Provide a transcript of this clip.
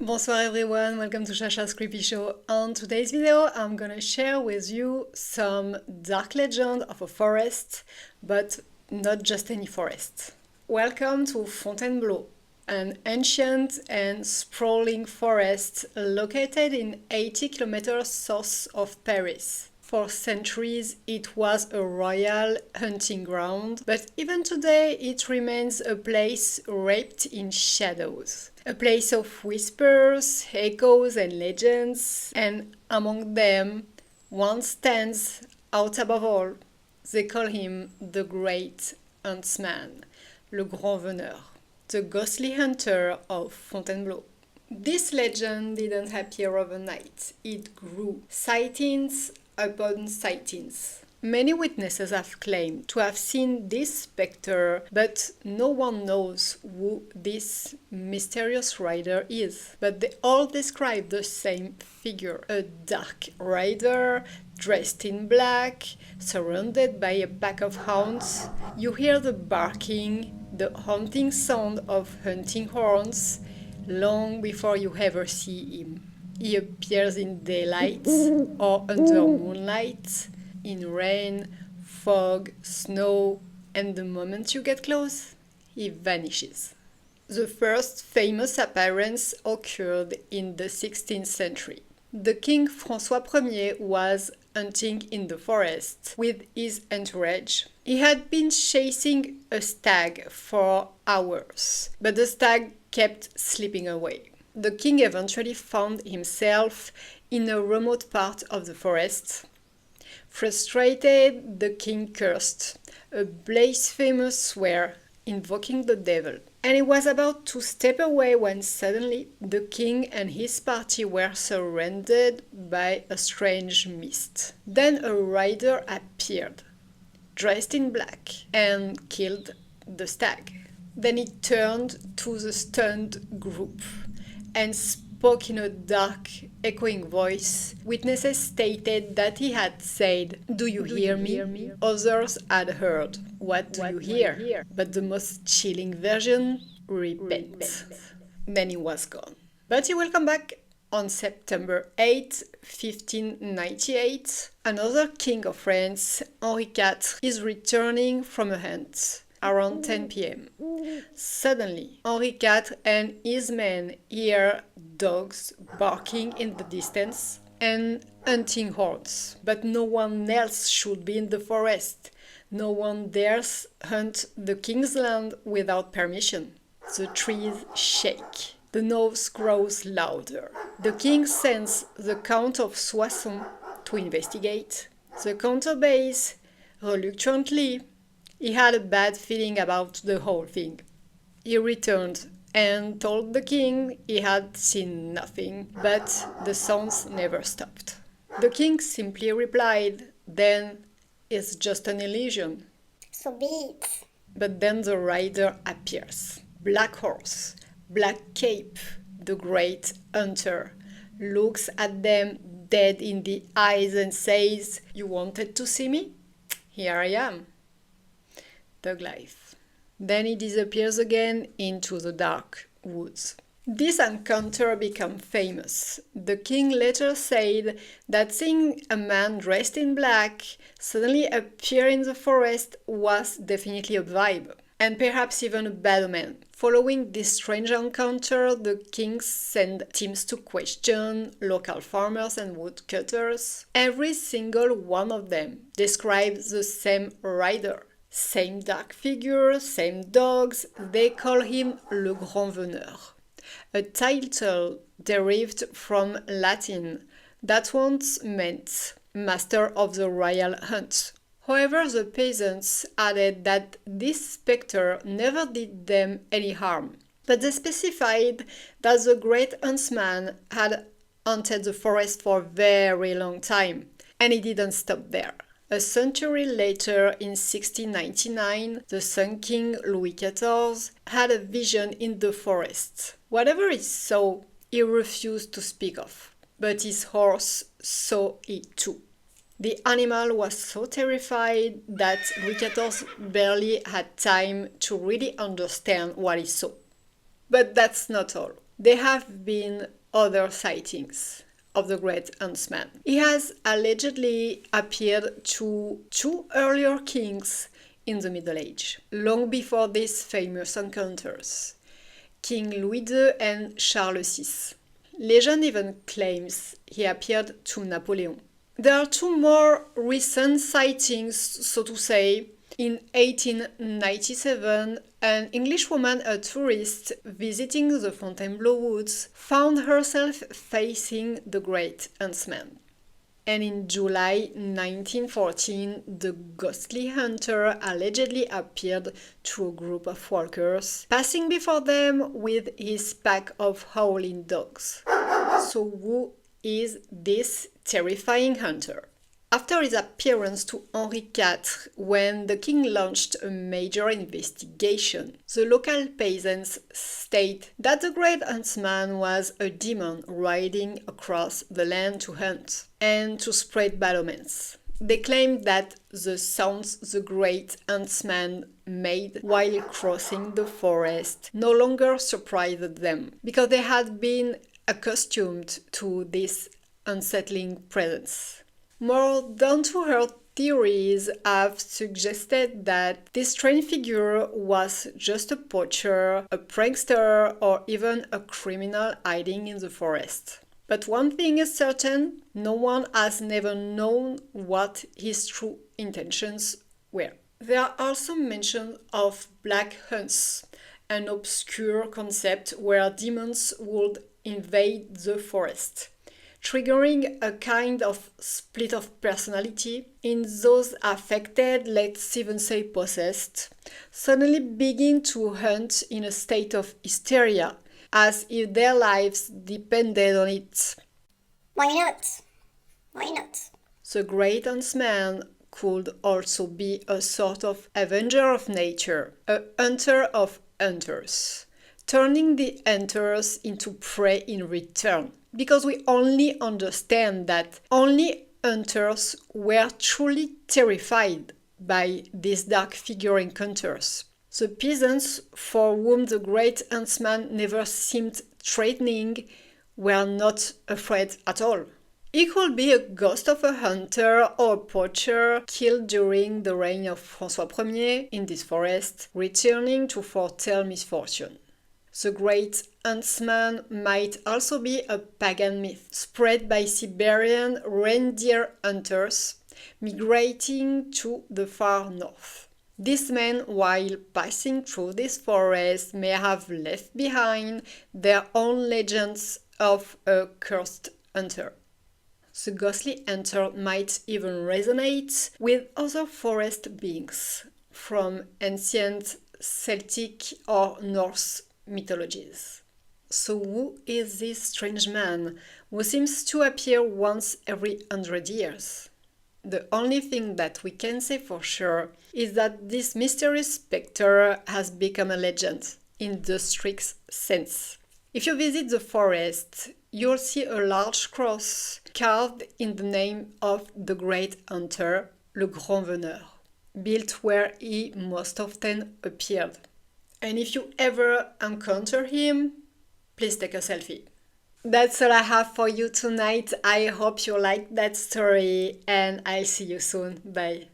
Bonsoir everyone, welcome to Chacha's Creepy Show. On today's video, I'm gonna share with you some dark legend of a forest, but not just any forest. Welcome to Fontainebleau, an ancient and sprawling forest located in 80 kilometers south of Paris. For centuries, it was a royal hunting ground, but even today it remains a place wrapped in shadows. A place of whispers, echoes, and legends, and among them, one stands out above all. They call him the Great Huntsman, le Grand Veneur, the ghostly hunter of Fontainebleau. This legend didn't appear overnight, it grew. Sightings upon sightings. Many witnesses have claimed to have seen this specter, but no one knows who this mysterious rider is. But they all describe the same figure, a dark rider dressed in black, surrounded by a pack of hounds. You hear the barking, the haunting sound of hunting horns, long before you ever see him. He appears in daylight or under moonlight, in rain, fog, snow, and the moment you get close, he vanishes. The first famous appearance occurred in the 16th century. The King François Ier was hunting in the forest with his entourage. He had been chasing a stag for hours, but the stag kept slipping away. The king eventually found himself in a remote part of the forest. Frustrated, the king cursed, a blasphemous swear, invoking the devil. And he was about to step away when suddenly the king and his party were surrounded by a strange mist. Then a rider appeared, dressed in black, and killed the stag. Then he turned to the stunned group and spoke in a dark, echoing voice. Witnesses stated that he had said, "Do you hear me?" Others had heard, "What do you hear?" But the most chilling version, "Repent." Then he was gone. But he will come back. On September 8, 1598, another king of France, Henri IV, is returning from a hunt around 10 p.m. Suddenly, Henri IV and his men hear dogs barking in the distance and hunting horns. But no one else should be in the forest. No one dares hunt the king's land without permission. The trees shake. The noise grows louder. The king sends the Count of Soissons to investigate. The count obeys reluctantly. He had a bad feeling about the whole thing. He returned and told the king he had seen nothing, but the sounds never stopped. The king simply replied, "Then it's just an illusion." So be it. But then the rider appears. Black horse, black cape, the great hunter, looks at them dead in the eyes and says, "You wanted to see me? Here I am." Thug life. Then he disappears again into the dark woods. This encounter became famous. The king later said that seeing a man dressed in black suddenly appear in the forest was definitely a vibe, and perhaps even a bad omen. Following this strange encounter, the king sent teams to question local farmers and woodcutters. Every single one of them describes the same rider. Same dark figure, same dogs, they call him le Grand Veneur, a title derived from Latin that once meant master of the royal hunt. However, the peasants added that this spectre never did them any harm, but they specified that the Great Huntsman had haunted the forest for a very long time, and he didn't stop there. A century later, in 1699, the Sun King Louis XIV had a vision in the forest. Whatever he saw, he refused to speak of, but his horse saw it too. The animal was so terrified that Louis XIV barely had time to really understand what he saw. But that's not all. there have been other sightings of the Great Huntsman. He has allegedly appeared to two earlier kings in the Middle Age, long before these famous encounters, King Louis II and Charles VI. Legend even claims he appeared to Napoleon. There are two more recent sightings, so to say. In 1897, an Englishwoman, a tourist visiting the Fontainebleau woods, found herself facing the Great Huntsman. And in July 1914, the ghostly hunter allegedly appeared to a group of walkers, passing before them with his pack of howling dogs. So who is this terrifying hunter? After his appearance to Henri IV, when the king launched a major investigation, the local peasants state that the Great Huntsman was a demon riding across the land to hunt and to spread bad omens. They claimed that the sounds the Great Huntsman made while crossing the forest no longer surprised them, because they had been accustomed to this unsettling presence. More down-to-earth theories have suggested that this strange figure was just a poacher, a prankster, or even a criminal hiding in the forest. But one thing is certain, no one has never known what his true intentions were. There are also mentions of black hunts, an obscure concept where demons would invade the forest, triggering a kind of split of personality in those affected, let's even say possessed, suddenly begin to hunt in a state of hysteria, as if their lives depended on it. Why not? Why not? The Great Huntsman could also be a sort of avenger of nature, a hunter of hunters, turning the hunters into prey in return. Because we only understand that only hunters were truly terrified by these dark figure encounters. The peasants, for whom the Great Huntsman never seemed threatening, were not afraid at all. He could be a ghost of a hunter or a poacher killed during the reign of François Ier in this forest, returning to foretell misfortune. The Great Huntsman might also be a pagan myth spread by Siberian reindeer hunters migrating to the far north. These men, while passing through this forest, may have left behind their own legends of a cursed hunter. The ghostly hunter might even resonate with other forest beings from ancient Celtic or Norse mythologies. So who is this strange man who seems to appear once every 100 years? The only thing that we can say for sure is that this mysterious spectre has become a legend in the strict sense. If you visit the forest, you'll see a large cross carved in the name of the great hunter, le Grand Veneur, built where he most often appeared. And if you ever encounter him, please take a selfie. That's all I have for you tonight. I hope you liked that story and I'll see you soon. Bye.